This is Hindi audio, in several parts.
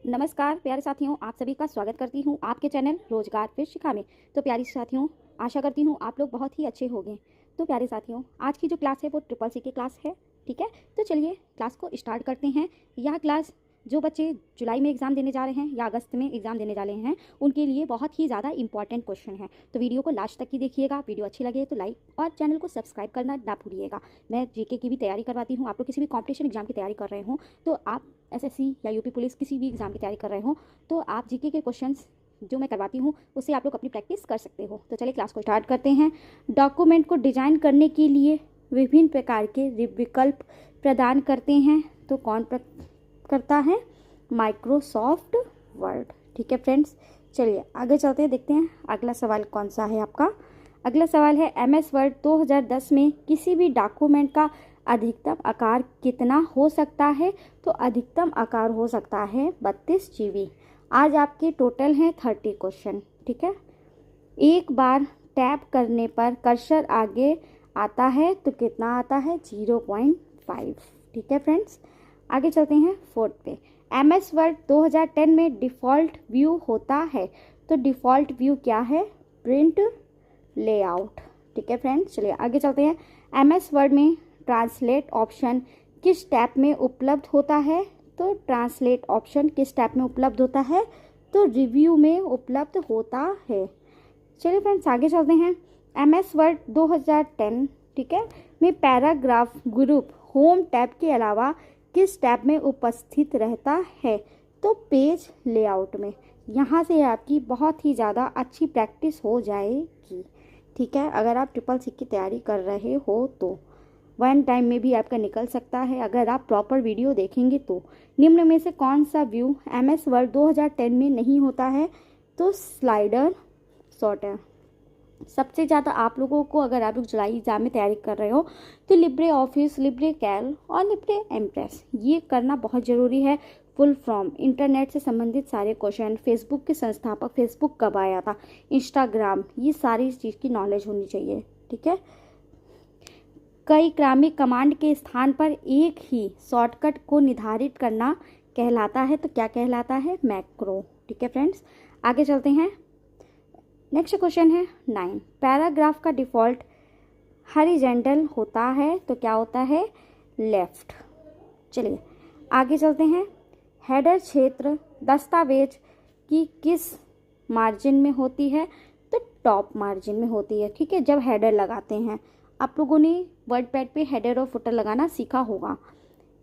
नमस्कार प्यारे साथियों, आप सभी का स्वागत करती हूँ आपके चैनल रोजगार फिर शिखा में। तो प्यारे साथियों, आशा करती हूँ आप लोग बहुत ही अच्छे होंगे। तो प्यारे साथियों, आज की जो क्लास है वो ट्रिपल सी की क्लास है। ठीक है, तो चलिए क्लास को स्टार्ट करते हैं। यह क्लास जो बच्चे जुलाई में एग्ज़ाम देने जा रहे हैं या अगस्त में एग्ज़ाम देने जा रहे हैं उनके लिए बहुत ही ज़्यादा इंपॉर्टेंट क्वेश्चन है। तो वीडियो को लास्ट तक ही देखिएगा। वीडियो अच्छी लगे तो लाइक और चैनल को सब्सक्राइब करना ना भूलिएगा। मैं जीके की भी तैयारी करवाती हूँ। आप लोग किसी भी कॉम्पिटिशन एग्जाम की तैयारी कर रहे हो तो आप एसएससी या यूपी पुलिस किसी भी एग्ज़ाम की तैयारी कर रहे हो तो आप जीके के क्वेश्चंस जो मैं करवाती हूँ उससे आप लोग अपनी प्रैक्टिस कर सकते हो। तो चलिए क्लास को स्टार्ट करते हैं। डॉक्यूमेंट को डिजाइन करने के लिए विभिन्न प्रकार के विकल्प प्रदान करते हैं तो कौन करता है? Microsoft word. ठीक है फ्रेंड्स, चलिए आगे चलते हैं, देखते हैं अगला सवाल कौन सा है आपका। अगला सवाल है एमएस वर्ड 2010 में किसी भी डॉक्यूमेंट का अधिकतम आकार कितना हो सकता है? तो अधिकतम आकार हो सकता है 32 GB। आज आपके टोटल हैं 30 क्वेश्चन। ठीक है, एक बार टैप करने पर कर्सर आगे आता है तो कितना आता है? 0.5। ठीक है फ्रेंड्स, आगे चलते हैं फोर्थ पे। एमएस वर्ड 2010 में डिफ़ॉल्ट व्यू होता है तो डिफ़ॉल्ट व्यू क्या है? Print layout. ठीक है फ्रेंड्स, चलिए आगे चलते हैं। एमएस वर्ड में ट्रांसलेट ऑप्शन किस टैब में उपलब्ध होता है? तो ट्रांसलेट ऑप्शन किस टैब में उपलब्ध होता है? तो रिव्यू में उपलब्ध होता है। चलिए फ्रेंड्स आगे चलते हैं। एमएस वर्ड 2010 ठीक है में पैराग्राफ ग्रुप होम टैब के अलावा किस टैब में उपस्थित रहता है? तो पेज लेआउट में। यहाँ से आपकी बहुत ही ज़्यादा अच्छी प्रैक्टिस हो जाएगी। ठीक है, अगर आप ट्रिपल सी की तैयारी कर रहे हो तो वन टाइम में भी आपका निकल सकता है अगर आप प्रॉपर वीडियो देखेंगे तो। निम्न में से कौन सा व्यू एमएस वर्ड 2010 में नहीं होता है? तो स्लाइडर सॉर्टर। सबसे ज़्यादा आप लोगों को, अगर आप लोग जुलाई एग्जाम में तैयारी कर रहे हो तो लिब्रे ऑफिस, लिब्रे कैल और लिब्रे इम्प्रेस ये करना बहुत ज़रूरी है। फुल फॉर्म, इंटरनेट से संबंधित सारे क्वेश्चन, फेसबुक के संस्थापक, फेसबुक कब आया था, इंस्टाग्राम, ये सारी चीज़ की नॉलेज होनी चाहिए। ठीक है, कई क्रमिक कमांड के स्थान पर एक ही शॉर्टकट को निर्धारित करना कहलाता है तो क्या कहलाता है? मैक्रो। ठीक है फ्रेंड्स, आगे चलते हैं। नेक्स्ट क्वेश्चन है 9। पैराग्राफ का डिफ़ॉल्ट हॉरिजॉन्टल होता है तो क्या होता है? लेफ्ट। चलिए आगे चलते हैं। हेडर क्षेत्र दस्तावेज की किस मार्जिन में होती है? तो टॉप मार्जिन में होती है। ठीक है, जब हेडर लगाते हैं, आप लोगों ने वर्डपैड पे हेडर और फुटर लगाना सीखा होगा।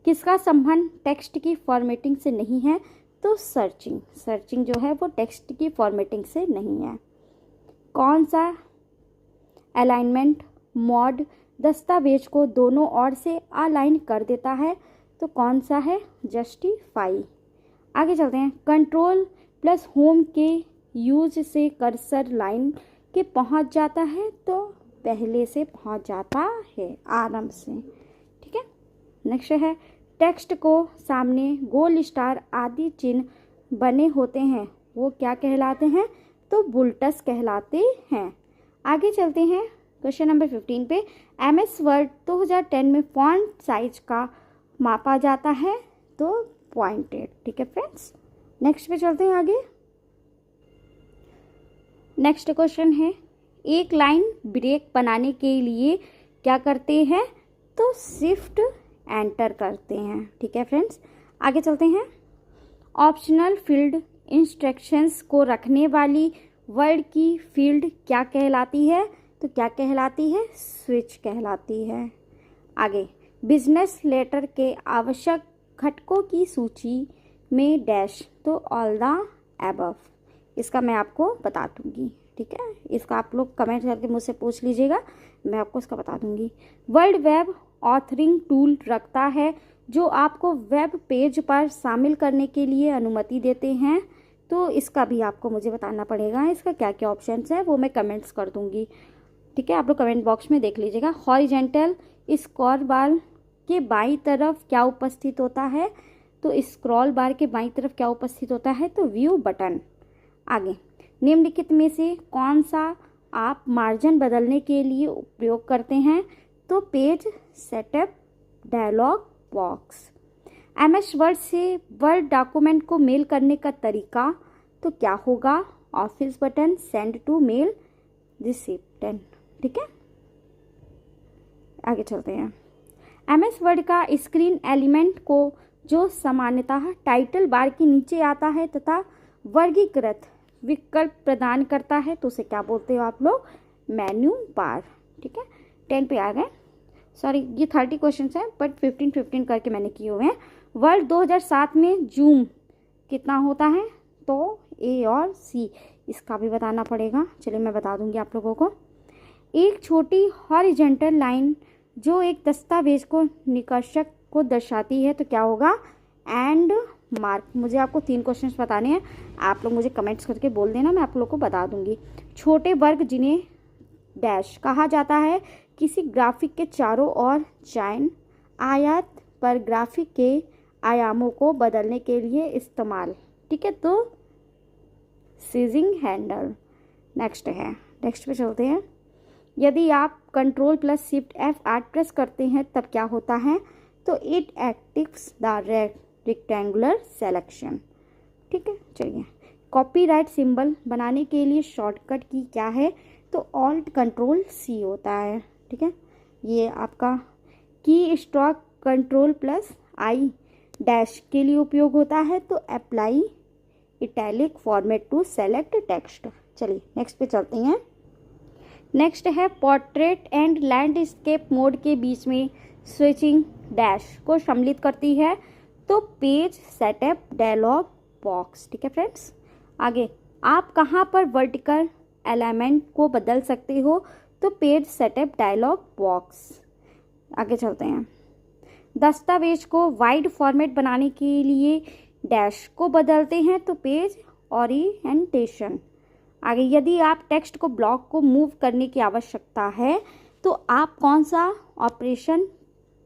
किसका संबंध टेक्स्ट की फॉर्मेटिंग से नहीं है? तो सर्चिंग जो है वो टेक्स्ट की फॉर्मेटिंग से नहीं है। कौन सा अलाइनमेंट मोड दस्तावेज को दोनों ओर से अलाइन कर देता है? तो कौन सा है? जस्टिफाई। आगे चलते हैं। कंट्रोल प्लस होम के यूज से कर्सर लाइन के पहुंच जाता है तो पहले से पहुंच जाता है, आराम से। ठीक है, नेक्स्ट है टेक्स्ट को सामने गोल स्टार आदि चिन्ह बने होते हैं वो क्या कहलाते हैं? तो बुलटस कहलाते हैं। आगे चलते हैं क्वेश्चन नंबर 15 पे। एमएस वर्ड 2010 में फॉन्ट साइज का मापा जाता है तो पॉइंटेड। ठीक है फ्रेंड्स, नेक्स्ट पे चलते हैं आगे। नेक्स्ट क्वेश्चन है एक लाइन ब्रेक बनाने के लिए क्या करते हैं? तो शिफ्ट एंटर करते हैं। ठीक है फ्रेंड्स, आगे चलते हैं। ऑप्शनल फील्ड इंस्ट्रक्शंस को रखने वाली वर्ड की फील्ड क्या कहलाती है? तो क्या कहलाती है? स्विच कहलाती है। आगे बिजनेस लेटर के आवश्यक घटकों की सूची में डैश तो ऑल द अबव। इसका मैं आपको बता दूंगी। ठीक है, इसका आप लोग कमेंट करके मुझसे पूछ लीजिएगा, मैं आपको इसका बता दूंगी। वर्ल्ड वेब ऑथरिंग टूल रखता है जो आपको वेब पेज पर शामिल करने के लिए अनुमति देते हैं तो इसका भी आपको मुझे बताना पड़ेगा। इसका क्या क्या ऑप्शंस है वो मैं कमेंट्स कर दूंगी। ठीक है, आप लोग कमेंट बॉक्स में देख लीजिएगा। हॉरिजॉन्टल स्क्रॉल बार के बाईं तरफ क्या उपस्थित होता है? तो स्क्रॉल बार के बाईं तरफ क्या उपस्थित होता है? तो व्यू बटन। आगे निम्नलिखित में से कौन सा आप मार्जिन बदलने के लिए उपयोग करते हैं? तो page setup dialog box. MS word से वर्ड डॉक्यूमेंट को मेल करने का तरीका तो क्या होगा? Office button, send to, mail recipient. ठीक है, आगे चलते हैं। MS वर्ड का स्क्रीन एलिमेंट को जो सामान्यतः टाइटल बार के नीचे आता है तथा वर्गीकृत विकल्प प्रदान करता है तो उसे क्या बोलते हो आप लोग? Menu bar. ठीक है, 10 पे आ गए। सॉरी, ये 30 क्वेश्चन हैं बट 15 करके मैंने किए हुए हैं। वर्ल्ड 2007 में जूम कितना होता है? तो A और C, इसका भी बताना पड़ेगा। चलिए मैं बता दूंगी आप लोगों को। एक छोटी हॉरिजॉन्टल लाइन जो एक दस्तावेज को निष्कर्षक को दर्शाती है तो क्या होगा? And mark. मुझे आपको 3 क्वेश्चंस बताने हैं, आप लोग मुझे कमेंट्स करके बोल देना, मैं आप लोग को बता दूंगी। छोटे वर्ग जिन्हें डैश कहा जाता है, किसी ग्राफिक के चारों ओर चयन आयत पर ग्राफिक के आयामों को बदलने के लिए इस्तेमाल। ठीक है, तो सीजिंग हैंडल। नेक्स्ट पे चलते हैं। यदि आप control plus shift F8 press करते हैं तब क्या होता है? तो it actives the rectangular selection. ठीक है, चलिए। कॉपीराइट सिंबल बनाने के लिए शॉर्टकट की क्या है? तो ऑल्ट कंट्रोल C होता है। ठीक है, ये आपका keystroke control plus I dash के लिए उपयोग होता है तो apply italic format to select text. चलिए नेक्स्ट पे चलते हैं। नेक्स्ट है पोर्ट्रेट एंड लैंडस्केप मोड के बीच में स्विचिंग डैश को सम्मिलित करती है तो पेज सेटअप डायलॉग बॉक्स। ठीक है फ्रेंड्स, आगे आप कहाँ पर वर्टिकल एलिमेंट को बदल सकते हो? तो पेज सेटअप डायलॉग बॉक्स। आगे चलते हैं। दस्तावेज को वाइड फॉर्मेट बनाने के लिए डैश को बदलते हैं तो पेज ओरिएंटेशन। आगे यदि आप टेक्स्ट को ब्लॉक को मूव करने की आवश्यकता है तो आप कौन सा ऑपरेशन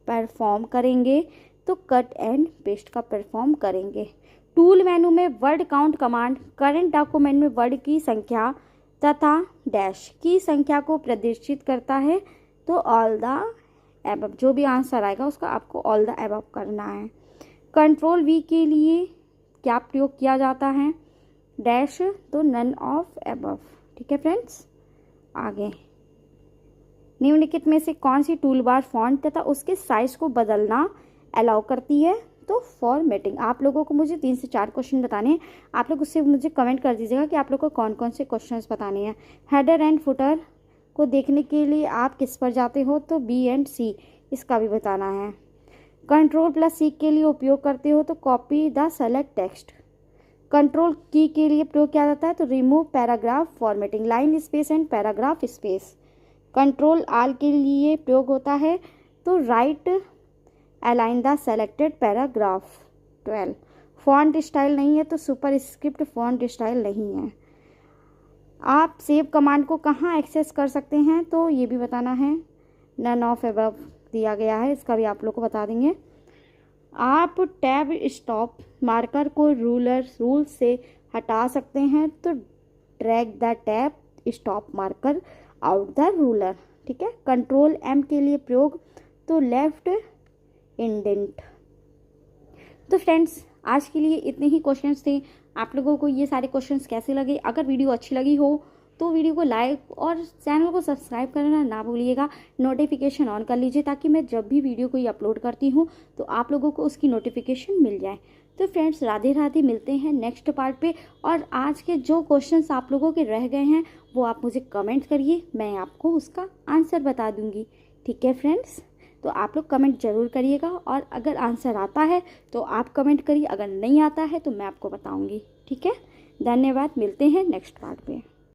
परफॉर्म करेंगे? तो कट एंड पेस्ट का परफॉर्म करेंगे। टूल मेनू में word count command current document में वर्ड की संख्या तथा डैश की संख्या को प्रदर्शित करता है तो ऑल द एबव। जो भी आंसर आएगा उसका आपको ऑल द एबव करना है। कंट्रोल V के लिए क्या प्रयोग किया जाता है? डैश, तो नन ऑफ एबव। ठीक है फ्रेंड्स, आगे निम्नलिखित में से कौन सी टूल बार फॉन्ट तथा उसके साइज को बदलना अलाउ करती है? तो फॉर्मेटिंग। आप लोगों को मुझे 3 से 4 क्वेश्चन बताने हैं, आप लोग उससे मुझे कमेंट कर दीजिएगा कि आप लोग को कौन कौन से क्वेश्चंस बताने हैं। हेडर एंड फुटर को देखने के लिए आप किस पर जाते हो? तो B एंड C, इसका भी बताना है। कंट्रोल प्लस C के लिए उपयोग करते हो तो copy the select text. Control Q के लिए प्रयोग किया जाता है तो remove paragraph formatting, line space and paragraph space. Control R के लिए प्रयोग होता है तो right align the selected paragraph. 12 font style नहीं है तो सुपर स्क्रिप्ट फॉन्ट स्टाइल नहीं है। आप सेव कमांड को कहाँ एक्सेस कर सकते हैं? तो ये भी बताना है। नन ऑफ अबव दिया गया है, इसका भी आप लोग को बता देंगे। आप टैब स्टॉप मार्कर को रूल से हटा सकते हैं तो drag the tab stop marker out the ruler. ठीक है, कंट्रोल M के लिए प्रयोग तो लेफ्ट इंडेंट। तो फ्रेंड्स आज के लिए इतने ही क्वेश्चंस थे। आप लोगों को ये सारे क्वेश्चंस कैसे लगे? अगर वीडियो अच्छी लगी हो तो वीडियो को लाइक और चैनल को सब्सक्राइब करना ना भूलिएगा। नोटिफिकेशन ऑन कर लीजिए ताकि मैं जब भी वीडियो कोई अपलोड करती हूँ तो आप लोगों को उसकी नोटिफिकेशन मिल जाए। तो फ्रेंड्स राधे राधे, मिलते हैं नेक्स्ट पार्ट पे। और आज के जो क्वेश्चंस आप लोगों के रह गए हैं वो आप मुझे कमेंट करिए, मैं आपको उसका आंसर बता दूँगी। ठीक है फ्रेंड्स, तो आप लोग कमेंट ज़रूर करिएगा और अगर आंसर आता है तो आप कमेंट करिए, अगर नहीं आता है तो मैं आपको बताऊँगी। ठीक है, धन्यवाद, मिलते हैं नेक्स्ट पार्ट पे।